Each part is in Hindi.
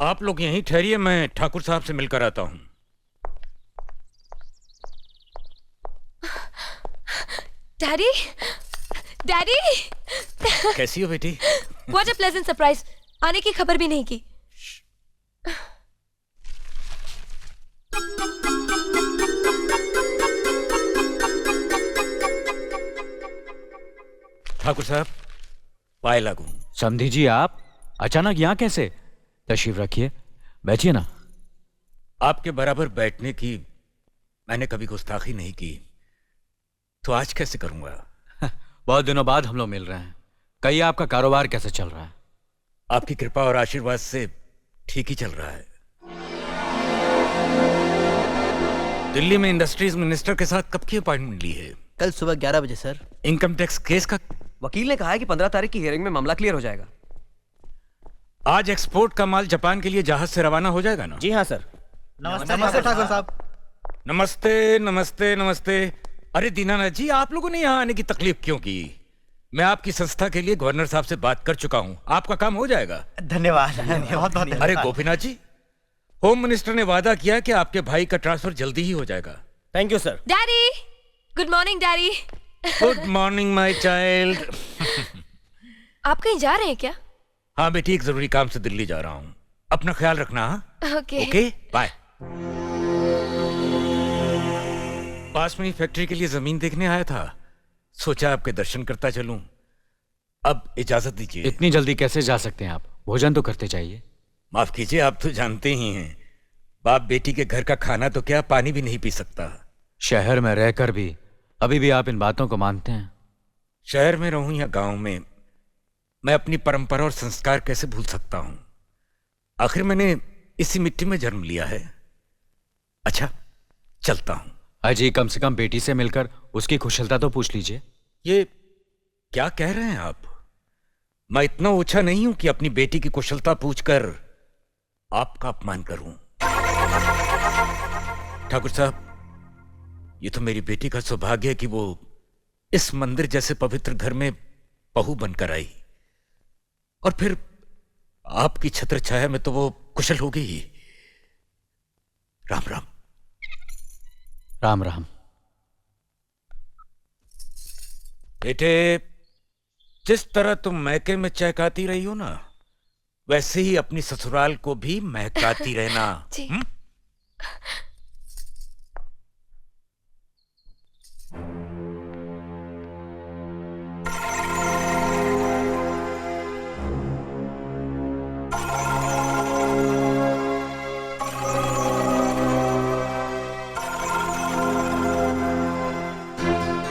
आप लोग यहीं ठहरिए, मैं ठाकुर साहब से मिलकर आता हूँ। Daddy, daddy. कैसी हो बेटी? What a pleasant surprise! आने की खबर भी नहीं की। ठाकुर साहब, पाए लागू। समधी जी, आप अचानक यहाँ कैसे? तशरीफ रखिए, बैठिए ना। आपके बराबर बैठने की मैंने कभी गुस्ताखी नहीं की, तो आज कैसे करूंगा? बहुत दिनों बाद हम लोग मिल रहे हैं। कहिए, आपका कारोबार कैसे चल रहा है? आपकी कृपा और आशीर्वाद से ठीक ही चल रहा है। दिल्ली में इंडस्ट्रीज मिनिस्टर के साथ कब की अपॉइंटमेंट ली है? कल सुबह 11 बजे सर। इनकम टैक्स केस का वकील ने कहा है कि 15 तारीख की हियरिंग में मामला क्लियर हो जाएगा। आज एक्सपोर्ट का माल जापान के लिए जहाज से रवाना हो जाएगा ना? जी हाँ सर। नमस्ते ठाकुर साहब। नमस्ते नमस्ते नमस्ते। अरे दीनानाथ जी, आप लोगों ने यहाँ आने की तकलीफ क्यों की? मैं आपकी संस्था के लिए गवर्नर साहब से बात कर चुका हूँ, आपका काम हो जाएगा। धन्यवाद, बहुत बहुत। अरे गोपीनाथ जी, होम मिनिस्टर ने वादा किया कि आपके भाई का ट्रांसफर जल्दी ही हो जाएगा। Thank you sir. Daddy, good morning daddy. Good morning my child. आप कहीं जा रहे हैं क्या? हाँ बेटी, एक जरूरी काम से दिल्ली जा रहा हूँ, अपना ख्याल रखना। हाँ ओके ओके, बाय। पास में ही फैक्ट्री के लिए जमीन देखने आया था, सोचा आपके दर्शन करता चलूं। अब इजाजत दीजिए। इतनी जल्दी कैसे जा सकते हैं आप? भोजन तो करते चाहिए। माफ कीजिए, आप तो जानते ही हैं, बाप बेटी के घर का खाना तो क्या, पानी भी नहीं पी सकता। शहर में रहकर भी अभी भी आप इन बातों को मानते हैं? शहर में रहूं या गांव में, मैं अपनी परंपरा और संस्कार कैसे भूल सकता हूं? आखिर मैंने इसी मिट्टी में जन्म लिया है। अच्छा, चलता हूं। अजी, कम से कम बेटी से मिलकर उसकी कुशलता तो पूछ लीजिए। ये क्या कह रहे हैं आप? मैं इतना ऊंचा नहीं हूं कि अपनी बेटी की कुशलता पूछकर आपका अपमान करूं। ठाकुर साहब, ये तो मेरी बेटी का सौभाग्य है कि वो इस मंदिर जैसे पवित्र घर में बहू बनकर आई, और फिर आपकी छत्र छाया में तो वो कुशल हो गई ही। राम राम। राम राम। बेटे, जिस तरह तुम मैके में चहकाती रही हो ना, वैसे ही अपनी ससुराल को भी महकाती रहना। जी।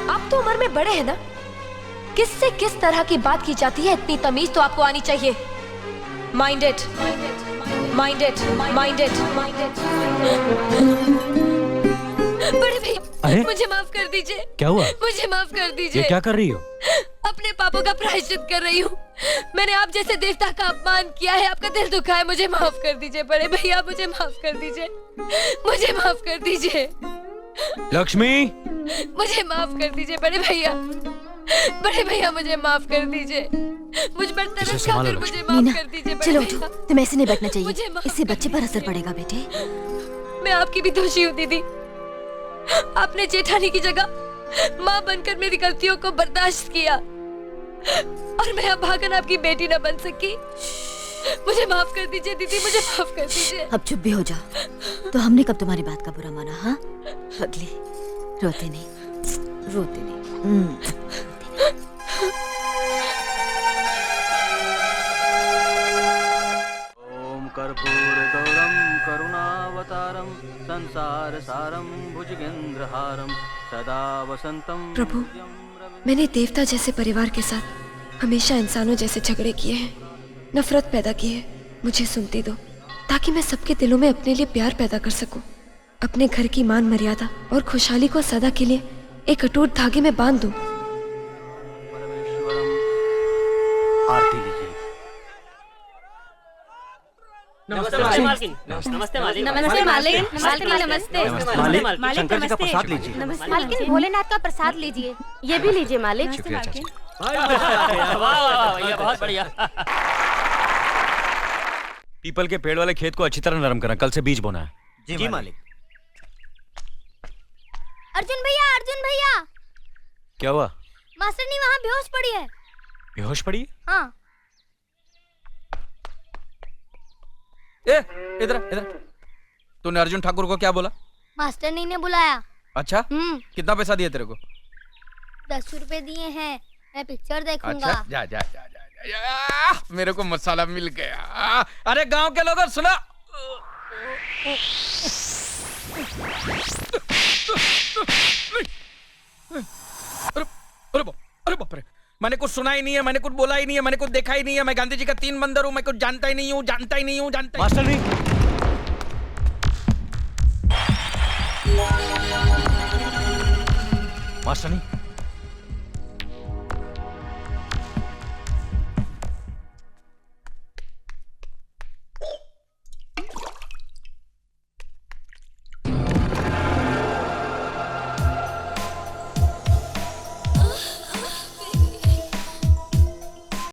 आप तो उम्र में बड़े हैं ना, किससे किस तरह की बात की जाती है, इतनी तमीज तो आपको आनी चाहिए। Minded, minded, minded. बड़े भैया, मुझे माफ कर दीजिए। क्या हुआ? मुझे माफ कर दीजिए। ये क्या कर रही हो? अपने पापों का प्रायश्चित कर रही हूँ। मैंने आप जैसे देवता का अपमान किया है, आपका दिल दुखा है, मुझे माफ कर दीजिए बड़े भैया, मुझे माफ कर दीजिए, मुझे माफ कर दीजिए। लक्ष्मी, मुझे माफ कर दीजिए बड़े भैया, बड़े भैया मुझे माफ कर दीजिए। मुझ पर तरस खाकर मुझे माफ कर दीजिए बड़े चलो भैया। उठो, तुम्हें ऐसे नहीं बैठना चाहिए, मुझे माफ इससे कर बच्चे पर असर पड़ेगा बेटे। मैं आपकी भी दोषी हूँ दीदी। आपने जेठानी की जगह माँ बनकर मेरी गलतियों को बर्दाश्त किया, और मैं अब भागन आपकी बेटी न बन सकी। मुझे माफ कर दीजिए दीदी, मुझे माफ कर दीजिए। अब चुप भी हो जाओ। तो हमने कब तुम्हारी बात का बुरा माना? हाँ, अगली रोते नहीं, रोते नहीं। ओम कर्पूर गौरम करुणावतारम संसार सारम भुजगेंद्रहारम सदा वसंतम। प्रभु, मैंने देवता जैसे परिवार के साथ हमेशा इंसानों जैसे झगड़े किए हैं, नफरत पैदा की है। मुझे सुनती दो, ताकि मैं सबके दिलों में अपने लिए प्यार पैदा कर सकूं, अपने घर की मान मर्यादा और खुशहाली को सदा के लिए एक अटूट धागे में बांध दूं। आरती लीजिए। नमस्ते मालकिन। नमस्ते मालिक। नमस्ते मालिक। मालकिन नमस्ते। मालिक, शंकर जी का प्रसाद लीजिए। मालकिन, भोलेनाथ का प्रसाद लीजिए। ये भी लीजिए मालिक। शुक्रिया चाचा। वाह वाह वाह, ये बहुत बढ़िया। पीपल के पेड़ वाले खेत को अच्छी तरह नरम करना, कल से बीज बोना है। जी मालिक। अर्जुन भैया क्या हुआ? मास्टरनी वहाँ बेहोश पड़ी है। बेहोश पड़ी? हाँ। ए, इधर इधर। तूने अर्जुन ठाकुर को क्या बोला? मास्टरनी ने बुलाया। अच्छा, कितना पैसा दिया तेरे को? 10 रुपए दिए हैं, मैं पिक्चर देखूंगा। अच्छा, जा जा जा जा, जा, जा। मेरे को मसाला मिल गया। अरे गांव के लोगों सुनो, अरे बाप रे, मैंने कुछ सुना ही नहीं है, मैंने कुछ बोला ही नहीं है, मैंने कुछ देखा ही नहीं है। मैं गांधी जी का 3 बंदर हूँ, मैं कुछ जानता ही नहीं हूँ, जानता ही नहीं हूँ, जानता ही। मास्टर नहीं, मास्टर नहीं,